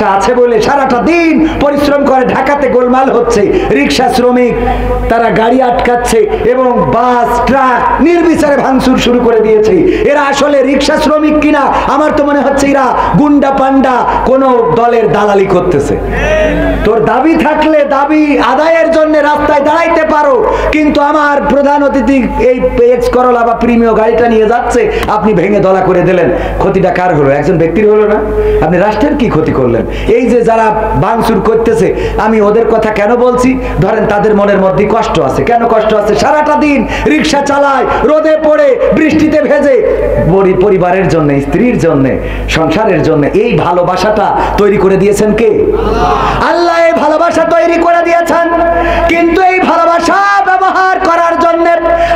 ভালোবাসা আছে বলে সারাটা দিন পরিশ্রম করে ঢাকাতে গোলমাল হচ্ছে, রিক্সা শ্রমিক তারা গাড়ি আটকাচ্ছে এবং বাস ট্রাক নির্বিচারে ভাঙচুর শুরু করে দিয়েছে। এরা আসলে রিক্সা শ্রমিক কিনা আমার তো মনে হচ্ছে এরা গুন্ডা পান্ডা কোন দলের দালালি করতেছে। তোর দাবি থাকলে দাবি আদায়ের জন্য রাস্তায় দাঁড়াইতে পারো, কিন্তু আমার প্রধান অতিথি এই এক্স করলা বা প্রিমিয় গাড়িটা নিয়ে যাচ্ছে, আপনি ভেঙে দলা করে দিলেন, ক্ষতিটা কার হলো? একজন ব্যক্তির হলো না? আপনি রাষ্ট্রের কি ক্ষতি করলেন? এই যে যারা ভাঙচুর করতেছে, আমি ওদের কথা কেন বলছি? ধরেন তাদের মনের মধ্যে কষ্ট আছে। কেন কষ্ট আছে? সারাটা দিন রিক্সা চালায়, রোদে পড়ে বৃষ্টিতে ভেজে, পরিবারের জন্য, স্ত্রীর জন্য, সংসারের জন্য। এই ভালোবাসাটা তৈরি করে দিয়েছেন কে? আল্লাহ এই ভালোবাসা তৈরি করে দিয়েছেন, কিন্তু এই ভালোবাসা ব্যবহার করার জন্য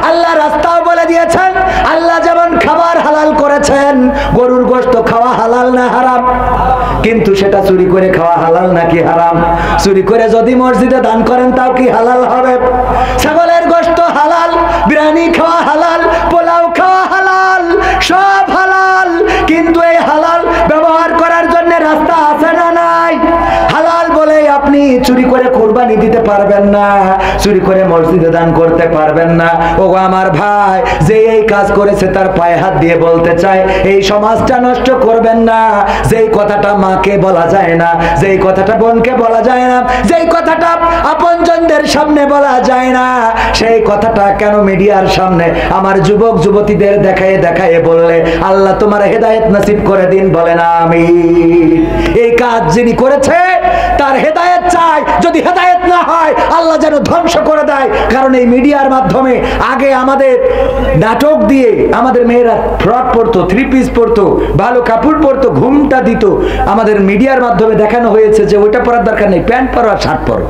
আল্লাহ রাস্তাও বলে দিয়েছেন। আল্লাহ যেমন খাবার হালাল করেছেন, গরুর গোশত খাওয়া হালাল না হারাম, কিন্তু সেটা চুরি করে খাওয়া হালাল নাকি হারাম? চুরি করে যদি মসজিদে দান করেন তাও কি হালাল হবে? ছাগলের গোশত হালাল, বিরিয়ানি খাওয়া হালাল, পোলাও খাওয়া হালাল, সব হালাল, কিন্তু এই হালাল ব্যবহার করার জন্য রাস্তা আছে না নাই? হালাল বলে আপনি চুরি করে কুরবানি দিতে পারবেন না, চুরি করে মসজিদে দান করতে পারবেন না। ও আমার ভাই, যে এই কাজ করেছে তার পায়ে হাত দিয়ে বলতে চাই, এই সমাজটা নষ্ট করবেন না। যেই কথাটা মাকে বলা যায় না, যেই কথাটা বোনকে বলা যায় না, যেই কথাটা আপনজনদের সামনে বলা যায় না, সেই কথাটা কেন মিডিয়ার সামনে আমার যুবক যুবতীদের দেখায় দেখায় বললে? আল্লাহ তোমার হেদায়েত নসিব করে দিন, বলে না আমিন। এই কাজ যিনি করেছে তার হেদায়েত চাই, যদি হেদায়েত না হয় আল্লাহ যেন ধ্বংস করে দেয়। কারণ এই মিডিয়ার মাধ্যমে আগে আমাদের নাটক দিয়ে আমাদের মেয়েরা ফ্রক পরতো, থ্রি পিস পরতো, ভালো কাপড় পরতো, ঘুমটা দিত। আমাদের মিডিয়ার মাধ্যমে দেখানো হয়েছে যে ওইটা পরার দরকার নেই, প্যান্ট পরো আর শার্ট পরো।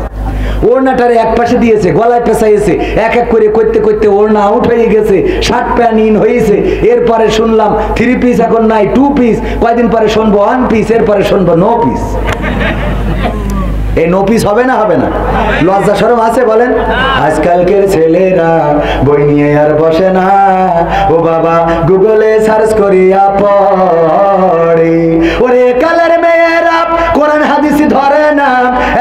ওড়নাটারে এক পাশে দিয়েছে, গলায় পেঁচাইছে, এক এক করে করতে করতে ওড়না আউট হয়ে গেছে, শার্ট প্যান্ট ইন হয়েছে। এরপরে শুনলাম থ্রি পিস এখন নাই, টু পিস, কয়দিন পরে শুনবো ওয়ান পিস, এরপরে শুনবো নো পিস। এই নো পিস হবে না? হবে না? লজ্জা শরম আছে বলেন? আজকালকের ছেলেরা বই নিয়ে আর বসে না, ও বাবা গুগলে সার্চ করিয়া পড়ে। ওরে কালের মেয়েরা কোরআন হাদিস ধরে না,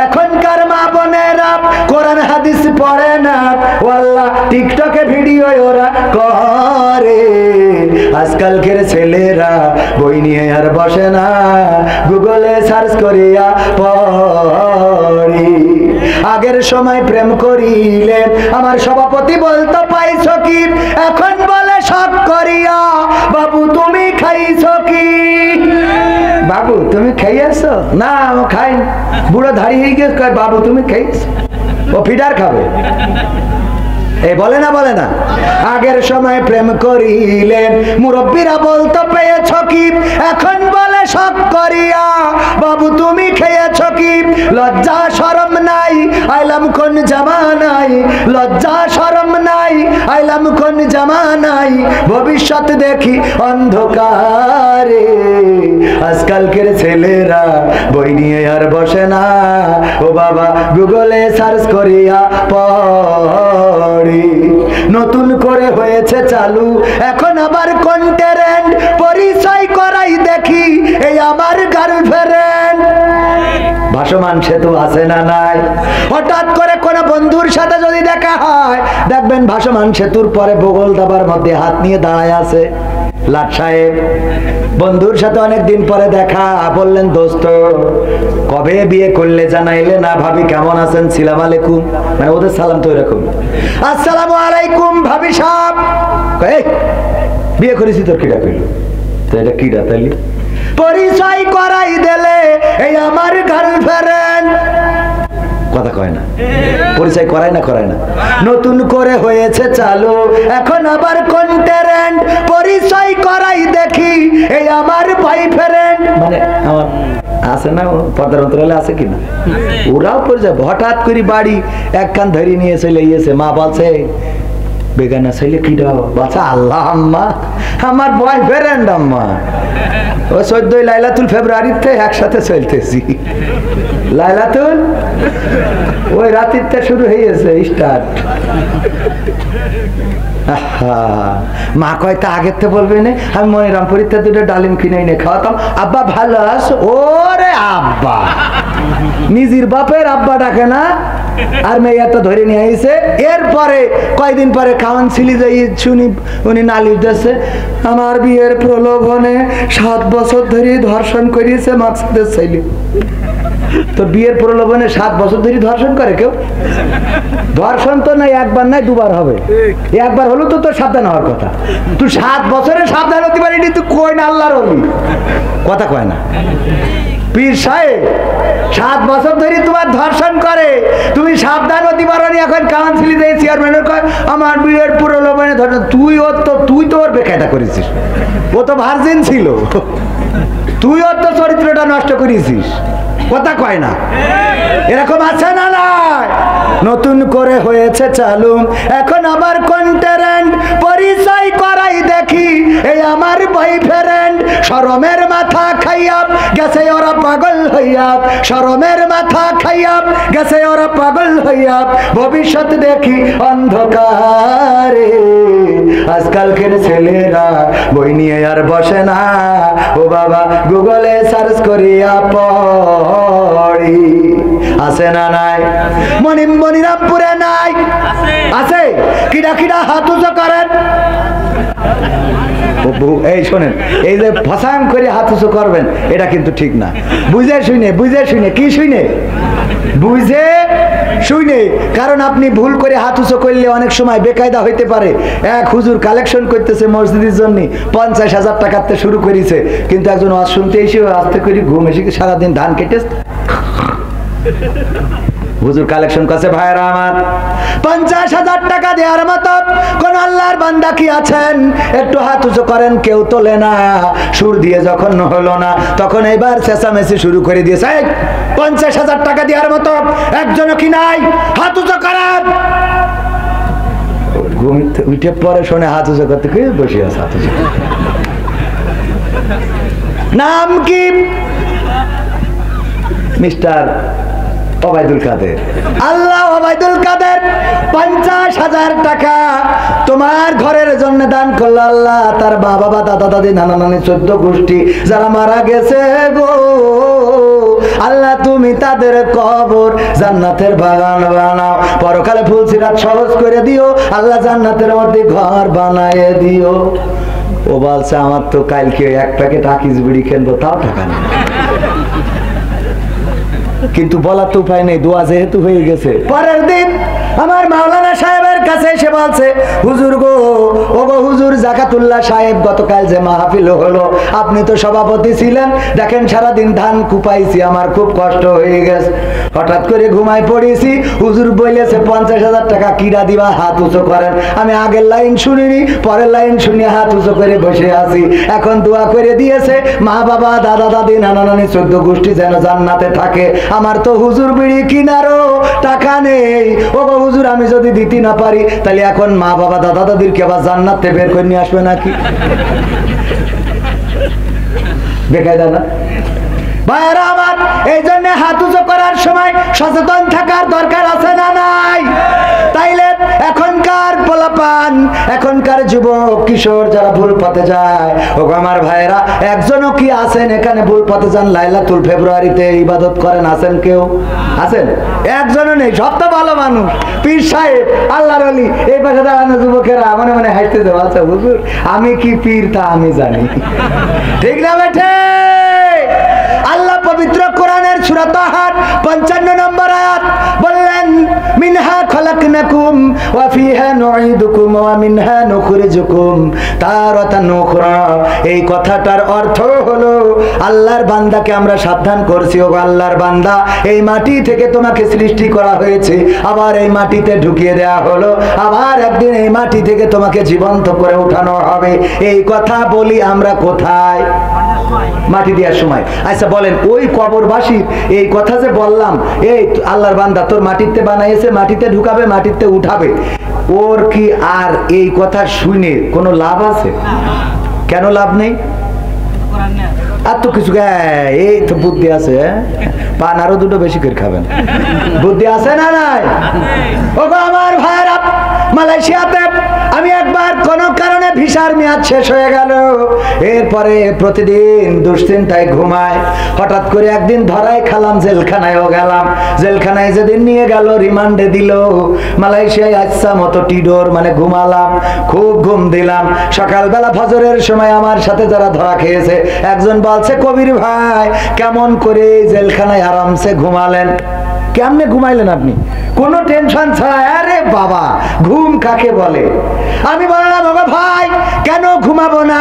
এখনকার মা বোনেরা কোরআন হাদিস পড়ে না, ওয়াল্লাহ টিকটকে ভিডিও ওরা করে। আজকালকের ছেলেরা বই নিয়ে আর বসে না, গুগলে সার্চ করিয়া পড়ে। আগের সময় প্রেম করিলে আমার সভাপতি বলতো পাইছো কি, এখন বলে শখ করিয়া বাবু তুমি খাইছো কি? বাবু তুমি খাইয়াছো? না ও খাই, বুড়ো ধাড়ি হয়ে গেছে, বাবু তুমি খাইছো? ও ফিডার খাবে। এই বলে না, বলে না? আগের সময় প্রেম করিলেন মুরব্বীরা বলতো পেয়েছ কি, এখন বলে শখ করিয়া বাবু তুমি খেয়েছ কি? লজ্জা শরম নাই, আইলাম কোন জামানাই, লজ্জা শরম নাই, আইলাম কোন জামানাই, ভবিষ্যৎ দেখি অন্ধকারে। আজকালকের ছেলেরা বই নিয়ে আর বসে না, ও বাবা গুগলে সার্চ করিয়া পড়ে। নতুন করে হয়েছে চালু এখন আবার কন্টেন্ট, পরিচয় করাই দেখি এই আমার গার্লফ্রেন্ড। ভাসমান সেতু আছে না নাই? হঠাৎ করে কোন বন্ধুর সাথে যদি দেখা হয়, দেখবেন ভাসমান সেতুর পরে বগল দাবার মধ্যে হাত নিয়ে দাঁড়ায় আছে লাট সাহেব। বন্ধুর সাথে অনেকদিন পরে দেখা, বললেন দোস্ত কবে বিয়ে করলে জানাইলে না, ভাবি কেমন আছেন, সালাম আলাইকুম, মানে ওদের সালাম তো এরকম, আসসালামু আলাইকুম ভাবি সাহেব। বিয়ে করেছি তোর কিটা কইল? তো এটা কিটা তাইলে? পরিচয় করাই দিলে এই আমার গার্লফ্রেন্ড। কথা কয় না, পরিচয় করায় না, করায় না। নতুন করে হয়েছে চালু এখন আবার কন্টেন্ট, পরিচয় করাই দেখি এই আমার বয়ফ্রেন্ড। মানে আমার আছে না পর্দার অন্তরালে আছে কিনা, ওরাও পরিচয়। হঠাৎ করে বাড়ি এক কান ধরে নিয়ে চলে গিয়েছে, মা বলছে বেগানা ছেলে কি দাও? বাচ্চা আল্লাহ আম্মা আমার বয়ফ্রেন্ড আম্মা। ও 14 লাইলাতুল ফেব্রুয়ারিতে একসাথে চলতেছি। লাইলাতুল ওই রাতিরটা শুরু হয়ে গেছে স্টার্ট। মা কয় তা আগের তো বলবে না, আমি মনিরামপুরিতে দুটো ডালিম কিনে এনে খাওয়াতাম। আব্বা ভালো আছো? ওরে আব্বা, নিজের বাপের আব্বা ডাকে না, আর মেয়েটা ধরে নিয়ে আইছে। এরপরে কয়দিন পরে কাউন্সিলি যাই শুনি উনি নালিশ দিচ্ছে, আমার বিয়ের প্রলোভনে 7 বছর ধরে ধর্ষণ করিয়েছে মাকসুদের ছেলে। তো বিয়ের প্রলোভনে 7 বছর ধরে ধর্ষণ করে কেউ? ধর্ষণ তো নাই একবার নাই দুবার হবে, একবার হলো তো তোর সাবধান হওয়ার কথা। তুই 7 বছরে সাবধান হতে পারিনি, তুই কই না আল্লাহর ওলি কথা কয় না। পীর সাহেব 7 বছর ধরে তোমার ধর্ষণ করে, তুমি সাবধান হতে পারোনি, এখন কাউন্সিলে দিয়ে চেয়ারম্যানের কয় আমার বিয়ের প্রলোভনে ধর্ষণ। তুই তো ওর বেকায়দা করেছিস, ও তো ভার্জিন ছিল, তুই ওর তো চরিত্রটা নষ্ট করেছিস কথা কয় না। এরকম আছে না নাই? নতুন করে হয়েছে চালু এখন আবার কন্টেন্ট পরিচয় করাই দেখি এই আমার বয়ফ্রেন্ড। শরমের মাথা খাইয়া গেছে ওরা পাগল হইয়া, শরমের মাথা খাইয়া গেছে ওরা পাগল হইয়া, ভবিষ্যৎ দেখি অন্ধকারে। আজকালকের ছেলেরা বই নিয়ে আর বসে না, ও বাবা গুগলে সার্চ করিয়া পড়ি। আছে না নাই? মনিরামপুরে নাই? আছে। কিডা কিডা হাত উঁচু করেন। এই শোনেন, এই যে ফসাং করে হাত উঁচু করবেন এটা কিন্তু ঠিক না। বুঝে শুনে কি শুনে বুঝে শুনে, কারণ আপনি ভুল করে হাত উঁচু করলে অনেক সময় বেকায়দা হইতে পারে। এক হুজুর কালেকশন করতেছে মসজিদের জন্য 50,000 টাকাতে শুরু করেছে, কিন্তু একজন ওয়াজ শুনতে এসে আস্তে করে ঘুম এসে সারাদিন ধান কেটে হুজুর কালেকশন করছে। ভাইরা আমার 50,000 টাকা দেওয়ার মতো কোন আল্লাহর বান্দা কি আছেন? একটু হাত উঁচু করেন, কেউ তোলে না। সুর দিয়ে যখন হলো না তখন এবার চেঁচামেচি শুরু করে দিয়েছে। 50,000 টাকা দেওয়ার মতো একজনও কি নাই? হাত উঁচু করেন। ঘুমিতে উঠে পরে শোনে হাত উঁচু করতে কে বসে আছে। হাত উঁচু নাম কি? মিস্টার ওবায়দুল কাদের। আল্লাহ ওবায়দুল কাদের 50,000 টাকা তোমার ঘরের জন্য দান করলো আল্লাহ। তার বাবা দাদা দাদি নানা নানি 14 গোষ্ঠী যারা মারা গেছে গো আল্লাহ, তুমি তাদের কবর জান্নাতের বাগান বানাও, পরকালে ফুলসিরাত সহজ করে দিও আল্লাহ, জান্নাতের মধ্যে ঘর বানায় দিও। ও বলছে আমার তো কালকে 1 প্যাকেট আকিস বিড়ি কিনবো, তাও টাকা নেই। কিন্তু বলার তো উপায় নেই, দোয়া যেহেতু হয়ে গেছে। পরের দিন আমার মাওলানা সাহেবের কাছে এসে বলছে, হুজুর গো, ও গো হুজুর জাকাতুল্লাহ সাহেব, গতকাল যে মাহফিল হলো আপনি তো সভাপতি ছিলেন, দেখেন সারাদিন ধান কুপাইছি, আমার খুব কষ্ট হয়ে গেছে, হঠাৎ করে ঘুমাই পড়েছি। হুজুর বলেছে 50,000 টাকা কিরা দিবা, হাত উঁচু করেন। আমি আগের লাইন শুনিনি, পরের লাইন শুনে হাত উঁচু করে বসে আছি। এখন দোয়া করে দিয়েছে মা বাবা দাদা দাদি নানা নানি 14 গোষ্ঠী যেন জান্নাতে থাকে। আমার তো হুজুর বিড়ি কিনারও টাকা নেই। ও গো হুজুর, আমি যদি দিতে না পারি তাহলে এখন মা বাবা দাদা দাদিরকে আবার জান্নাতে বের করে নিয়ে আসবে নাকি? বেকায়দা না ভাইরা আমার? এই জন্য হাত উঁচু করার সময় সচেতন থাকার দরকার আছে না নাই? তাইলে এখনকার পোলাপান, এখনকার যুবক কিশোর যারা ভুল পথে যায়, ও আমার ভাইরা, একজনও কি আছেন এখানে ভুল পথে যান? লাইলাতুল ফেব্রুয়ারিতে ইবাদত করেন আছেন? কেউ আছেন? একজনও নেই। সব তো ভালো মানুষ, পীর সাহেব, আল্লাহর ওলি। এই পাশে দাঁড়ানো যুবকেরা মনে মনে হাসতেছে, আচ্ছা হুজুর আমি কি পীর তা আমি জানি। ঠিক না বেঠে? আল্লাহ পবিত্র কোরআনের সূরা তাহার 55 নম্বর আয়াত বললেন, মিনহা খলাকনাকুম ওয়া ফিহা নুঈদুকুম ওয়া মিনহা নুখরিজুকুম তারাতান উখরা। এই কথাটার অর্থ হলো আল্লাহর বান্দাকে আমরা সাবধান করছি, ও আল্লাহর বান্দা, এই মাটি থেকে তোমাকে সৃষ্টি করা হয়েছে, আবার এই মাটিতে ঢুকিয়ে দেওয়া হলো, আবার একদিন এই মাটি থেকে তোমাকে জীবন্ত করে উঠানো হবে। এই কথা বলি আমরা কোথায়? মাটি দেওয়ার সময়। আচ্ছা বলেন, ওই কবরবাসীর এই কথা যে বললাম, এই আল্লাহর বান্দা তোর মাটিতে বানাইছে, মাটিতে ঢুকাবে, মাটিতে উঠাবে, ওর কি আর এই কথা শুনে কোনো লাভ আছে? কেন লাভ নেই? আর তো কিছু এই তো বুদ্ধি আছে, পান আরো দুটো বেশি করে খাবেন, বুদ্ধি আছে না নাই? ও আমার ভাইরা, মালয়েশিয়াতে আমি একবার কোন কারণে ভিসার মেয়াদ শেষ হয়ে গেল, এরপরে প্রতিদিন দুশ্চিন্তায় ঘুমায়। হঠাৎ করে একদিন ধরাই খালাম, জেলখানায়ও গেলাম। জেলখানায় যেদিন নিয়ে গেল, রিমান্ডে দিল। মালয়েশিয়ায় আচ্ছা মতো টিডোর মানে ঘুমালাম, খুব ঘুম দিলাম। সকালবেলা ফজরের সময় আমার সাথে যারা ধরা খেয়েছে একজন বলছে, কবির ভাই কেমন করে জেলখানায় আরামসে ঘুমালেন? কেমনে ঘুমাইলেন আপনি? কোনো টেনশন ছাড়া? আরে বাবা, ঘুম কাকে বলে? আমি বললাম, ওগো ভাই কেন ঘুমাবো না?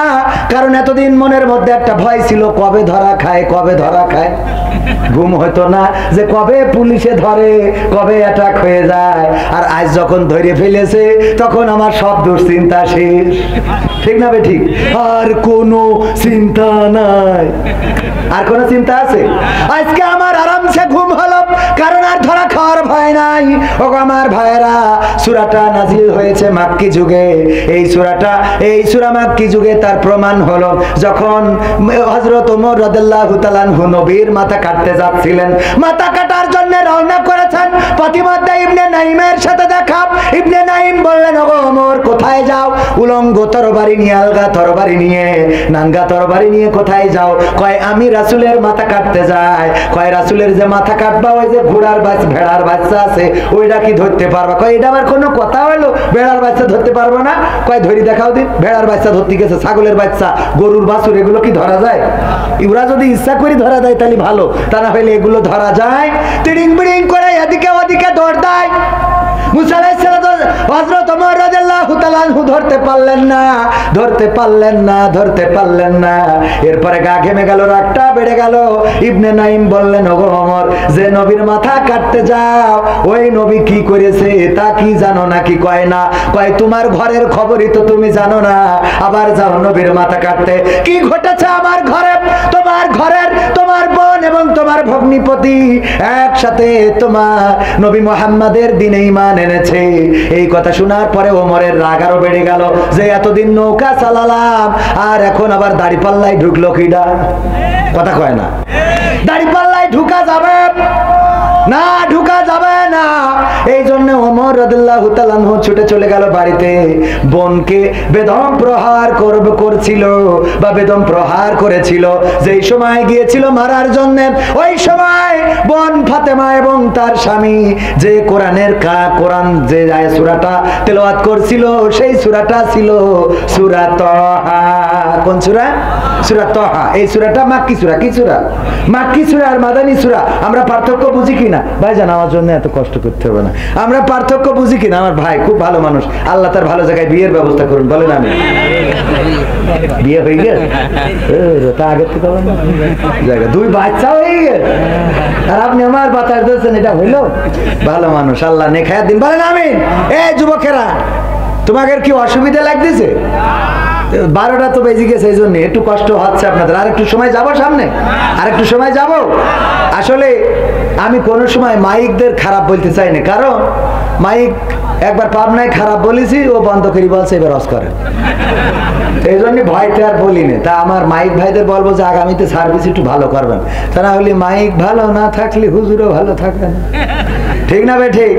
কারণ এতদিন মনের মধ্যে একটা ভয় ছিল, কবে ধরা খায়, কবে ধরা খায়। ঘুম হতো না যে কবে পুলিশে ধরে, কবে অ্যাটাক হয়ে যায়। আর আজ যখন ধরে ফেলেছে তখন আমার সব দুশ্চিন্তা শেষ। ঠিক না বে ঠিক? আর কোনো চিন্তা নাই। আর কোনো চিন্তা আছে? আজকে আমার আরামসে ঘুম হলো, কারণ আর ধরা খাওয়ার ভয় নাই। ও আমার ভাইয়েরা, সূরাটা নাজিল হয়েছে মাক্কি যুগে। এই সূরা মাক্কি যুগে তার প্রমাণ হলো যখন হযরত ওমর রাদিয়াল্লাহু তাআলা আনহু নবীর মাথা কাটতে যাচ্ছিলেন, মাথা কাটার জন্য রওনা করেছেন। প্রতিমধ্যে ইবনে নাইমের সাথে দেখা। ইবনে নাইম বললেন, ওগো ওমর কোথায় যাও? উলঙ্গ তরবারি নিয়ে, আলগা তরবারি নিয়ে, নাঙ্গা তরবারি নিয়ে কোথায় যাও? কয় আমি রাসূলের মাথা কাটতে যাই। কয় রাসূলের যে মাথা কাটবা, ওই যে ঘোড়ার ভেড়ার বাচ্চা আছে ওইটা কি ধরতে পারবা? কয় এটা আবার কোনো কথা হলো? ভেড়ার বাচ্চা ধরতে পারবো না? কয় ধরি দেখাও দিন। ভেড়ার বাচ্চা ধরতে গেছে, ছাগলের বাচ্চা, গরুর বাছুর, এগুলো কি ধরা যায়? এগুলা যদি ইচ্ছা করে ধরা যায় তাহলে ভালো, তা না হইলে এগুলো ধরা যায়? তিড়িং বিড়িং করে এদিকে ওদিকে দৌড় দেয়। মুসা আলাইহিস সালাম হযরত ওমর রাদিয়াল্লাহু তাআলা আনহু ধরতে পারলেন না। এরপরে গা ঘেমে গেল, রাগটা বেড়ে গেল। ইবনে নাইম বললেন, ওগো ওমর, যে নবীর মাথা কাটতে যাও ওই নবী কি করেছে তা কি জানো নাকি? কয় না। কয় তোমার ঘরের খবরই তো তুমি জানো না, আবার যাও নবীর মাথা কাটতে। কি ঘটেছে আমার ঘরে? তোমার বোন এবং তোমার ভগ্নিপতি একসাথে তোমার নবী মুহাম্মাদের দিনে ঈমান এনেছে। এই কথা শোনার পরে ওমরের রাগ আরো বেড়ে গেল, যে এতদিন নৌকা চালালাম আর এখন আবার দাড়িপাল্লায় ঢুকলো কিডা? কথা কয় না। দাড়িপাল্লায় ঢুকা যাবে না, ঢুকা যাবে না। এই জন্য ওমর রাদিয়াল্লাহু তাআলা আনহু ছুটে চলে গেল বাড়িতে। বোনকে বেদম প্রহার করছিল বা বেদম প্রহার করেছিল। যেই সময় গিয়েছিল মারার জন্য, ওই সময় বোন ফাতেমা এবং তার স্বামী যে কোরআন যে সূরাটা তেলাওয়াত করছিল, সেই সূরাটা ছিল সূরা তাহা। কোন সূরা? সূরা তাহা। এই সূরাটা মাক্কি সূরা। কি সূরা? মাক্কি সূরা আর মাদানী সূরা। আমরা পার্থক্য বুঝি কিনা? ভাইজান আমার জন্য এত কষ্ট করতে হবে না। আমরা পার্থক্য বুঝি কিনা? আমার ভাই খুব ভালো মানুষ, আল্লাহ তার ভালো জায়গায় বিয়ের ব্যবস্থা করুন। বলেন আমি বিয়ে হয়ে গেছে, তা আগের থেকে জায়গা 2 বাচ্চা হয়ে গেছে, আর আপনি আমার বাতাস দিচ্ছেন, এটা হইলো? ভালো মানুষ, আল্লাহ নেখায়া দিন। বলেন আমিন। এই যুবকেরা, তোমাদের কি অসুবিধা লাগতেছে? 12টা তো বেজে গেছে, এই জন্য একটু কষ্ট হচ্ছে আপনাদের। আর একটু সময় যাবো সামনে, আর একটু সময় যাব। আসলে আমি কোনো সময় মাইকদের খারাপ বলতে চাই না, কারণ মাইক একবার পাবনায় খারাপ বলেছি, ও বন্ধ করে বলছে এবার রস করে। এই জন্য ভয়তে আর বলি না। তা আমার মাইক ভাইদের বলবো যে আগামীতে সার্ভিস একটু ভালো করবেন, তা না হলে মাইক ভালো না থাকলে হুজুরও ভালো থাকবে না। ঠিক না বে ঠিক?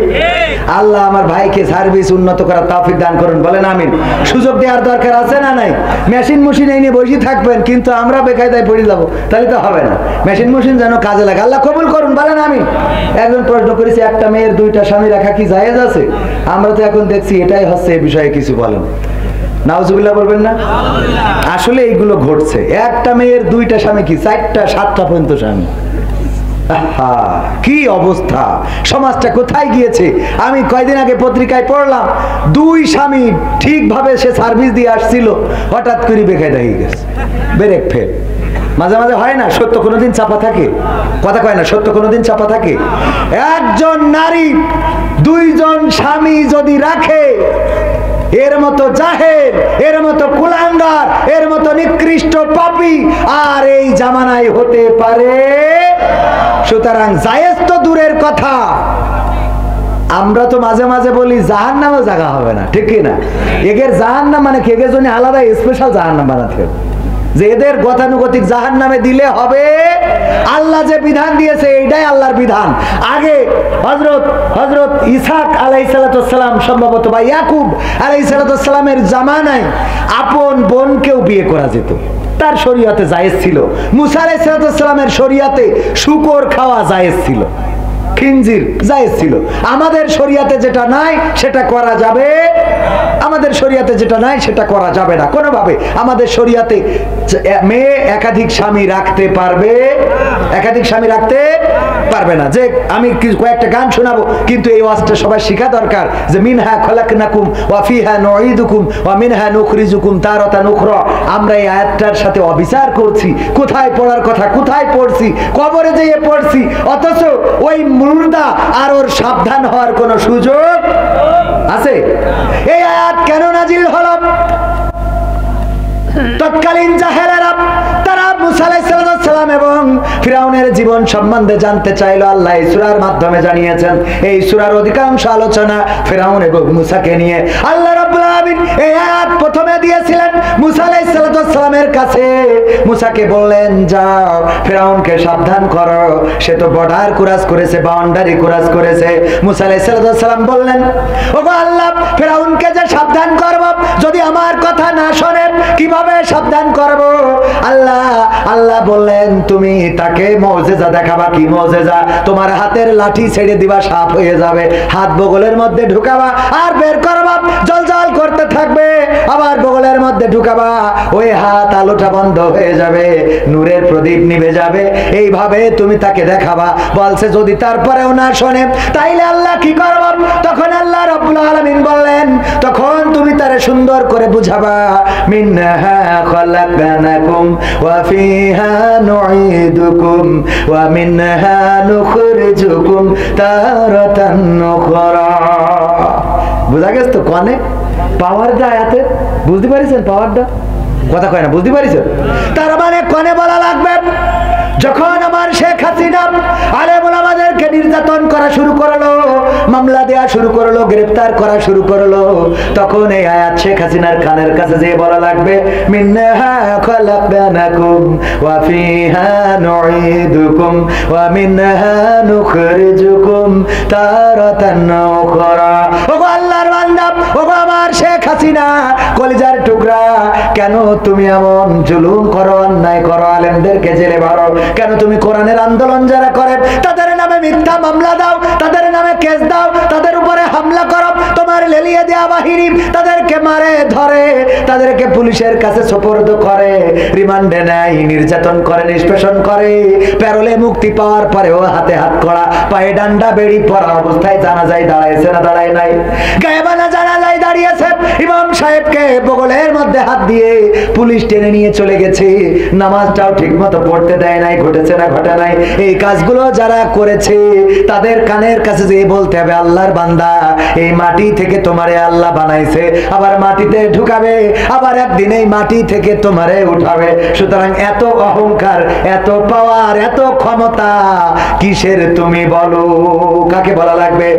আল্লাহ আমার ভাইকে সার্ভিস উন্নত করার তৌফিক দান করুন। বলেন আমিন। সুযোগ দেওয়ার দরকার আছে না নাই? মেশিন এনে বসে থাকবেন কিন্তু আমরা বেকায়দায় পড়ে যাবো, তাহলে তো হবে না। মেশিন যেন কাজে লাগে। আল্লাহ কবুল করুন। বলেন আমিন। একজন প্রশ্ন করেছে, একটা মেয়ের 2টা স্বামী রাখা কি জায়েজ আছে? আমরা তো এখন দেখছি এটাই হচ্ছে, এই বিষয়ে কিছু বলেন। নাউজুবিল্লাহ বলবেন না? আসলে এইগুলো ঘটছে। একটা মেয়ের 2টা স্বামী কি 4টা 7টা পর্যন্ত স্বামী। কি অবস্থা, সমাজটা কোথায় গিয়েছে! আমি কয়দিন আগে পত্রিকায় পড়লাম, 2 স্বামী ঠিকভাবে সে সার্ভিস দিয়ে আসছিল, হঠাৎ করে বেকায়দা হয়ে গেছে, ব্রেক ফেল। মাঝে মাঝে হয় না, সত্য কোনোদিন চাপা থাকে? কথা কয় না, সত্য কোনোদিন চাপা থাকে? একজন নারী 2 জন স্বামী যদি রাখে, এর মতো জাহেল, এর মতো কুলাঙ্গার, এর মতো নিকৃষ্ট পাপী আর এই জামানায় হতে পারে? সুতরাং জায়েজ তো দূরের কথা, আমরা তো মাঝে মাঝে বলি জাহান্নামও জায়গা হবে না, ঠিক কি না? এগের জাহান্নাম মানে কি? এগের জন্য আলাদা স্পেশাল জাহান্নাম বানাতে হবে। যে এদের গতানুগতিক জাহান্নামে দিলে হবে। আল্লাহ যে বিধান দিয়েছে এইটাই আল্লাহর বিধান। আগে হযরত ইসহাক আলাইহিস সালাম সম্ভবত বা ইয়াকুব আলাইহিস সালামের জামানায় আপন বোনকেও বিয়ে করা যেত, তার শরীয়তে জায়েজ ছিল। মুসা আলাইহিস সালামের শরীয়তে শূকর খাওয়া জায়েজ ছিল, খিনজির জায়েজ ছিল। আমাদের শরীয়তে যেটা নাই সেটা করা যাবে, আমাদের শরীয়তে যেটা নাই সেটা করা যাবে না কোনোভাবে। আমাদের শরীয়তে মেয়ে একাধিক স্বামী রাখতে পারবে, একাধিক স্বামী রাখতে পারবে না। যে আমি কয়েকটা গান শোনাবো, কিন্তু এই ওয়াজটা সবাই শেখা দরকার যে মিনহা খলাকনাকুম ওয়া ফিহা নুঈদুকুম ওয়া মিনহা নুখরিজুকুম তারাতান উখরা। আমরা এই আয়াতটার সাথে অবিচার করছি, কোথায় পড়ার কথা কোথায় পড়ছি, কবরে যেয়ে পড়ছি, অথচ ওই মুর্দা আর ওর সাবধান হওয়ার কোনো সুযোগ আছে? এই আয়াত কেন নাজিল হলো? তৎকালীন জাহেলেরা তারা মুসা আলাইহিস সালাম এবং ফিরাউনের জীবন সম্বন্ধে জানতে চাইলো। আল্লাহ এই সূরার মাধ্যমে জানিয়েছেন। এই সূরার অধিকাংশ আলোচনা ফিরাউন এবং মুসাকে নিয়ে। আল্লাহ রাব্বুল আলামিন এই আয়াত প্রথমে দিয়েছিলেন মুসা আলাইহিস সালামের কাছে। মুসাকে বললেন, যাও ফিরাউনকে সাবধান করো, সে তো বর্ডার ক্রস করেছে, বাউন্ডারি ক্রস করেছে। মুসা আলাইহিস সালাম বললেন, ওগো আল্লাহ, ফিরাউনকে যে সাবধান করব, যদি আমার কথা না শোনে কিভাবে সাবধান করব? আল্লাহ বললেন, তুমি তাকে মুজিজা দেখাবা। কি মুজিজা? তোমার হাতের লাঠি ছেড়ে দিবা, সাপ হয়ে যাবে, হাত বগলের মধ্যে ঢুকাবা আর বের করবা, জলজল করতে থাকবে, আবার বগলের মধ্যে ঢুকাবা, ওই হাত আলোটা বন্ধ হয়ে যাবে, নূরের প্রদীপ নিভে যাবে, এইভাবে তুমি তাকে দেখাবা। বলছে যদি তারপরেও না শোনে তাইলে আল্লাহ কি করব? তখন আল্লাহ রাব্বুল আলামিন বললেন, তখন তুমি তারে সুন্দর করে বুঝাবা, মিনহা খলাকনাকুম ওয়া ফিহা নুঈদুকুম ওয়া মিনহা নুখরিজুকুম তারাতান উখরা। বুঝা গেছে তো? কোনে পাওয়ারটা আয়াতে বুঝতে পারিছেন? পাওয়ারটা কথা কয় না, বুঝতে পারিছেন? তার মানে কোনে বলা লাগবে, যখন আমার শেখ হাসিনা আলেম ওলামাদেরকে নির্যাতন করা শুরু করলো, মামলা দেয়া শুরু করলো, গ্রেফতার করা শুরু করলো, তখন এই আয়াত শেখ হাসিনার কানের কাছে যেয়ে বলা লাগবে, মিনহা খলাকনাকুম ওয়া ফিহা নুঈদুকুম ওয়া মিনহা নুখরিজুকুম তারাতান উখরা। ওগো আল্লাহর বান্দা, ওগো আমার শেখ হাসিনা, কলিজার টুকরা, কেন তুমি এমন জুলুম করো, অন্যায় করো, আলেমদেরকে জেলে ভরো? কেন তুমি কোরআনের আন্দোলন যারা করে তাদের নামে মিথ্যা মামলা দাও, তাদের নামে কেস দাও, তাদের উপরে হামলা করো? তোমার লেলিয়ে দেয়া বাহিনী তাদেরকে মারে, ধরে, তাদেরকে পুলিশের কাছে সুপর্দ করে, রিমান্ডে নেয়, নির্যাতন করে, নিষ্পেষণ করে, প্যারোলে মুক্তি পাওয়ার পরেও হাতে হাত করা, পায়ে ডান্ডা বেড়ি পরা অবস্থায় জানাজায় দাঁড়াইছে না দাঁড়ায় নাই? গায়েবানা জানাজায় দাঁড়িয়েছে, ইমাম সাহেবকে বগলের মধ্যে হাত দিয়ে পুলিশ টেনে নিয়ে চলে গেছে, নামাজটাও ঠিক মতো পড়তে দেয় নাই। ঘটেছে না ঘটে নাই? এই কাজগুলো যারা করেছে তাদের কানের কাছে যে বলতে হবে, আল্লাহর বান্দা, এই মাটি থেকে তোমারে আল্লাহ বানাইছে, আবার মাটিতে ঢুকাবে, আবার একদিন এই মাটি থেকে তোমারে উঠাবে। সুতরাং এত অহংকার, এত পাওয়ার, এত ক্ষমতা কিসের তুমি বলো? কাকে বলা লাগবে?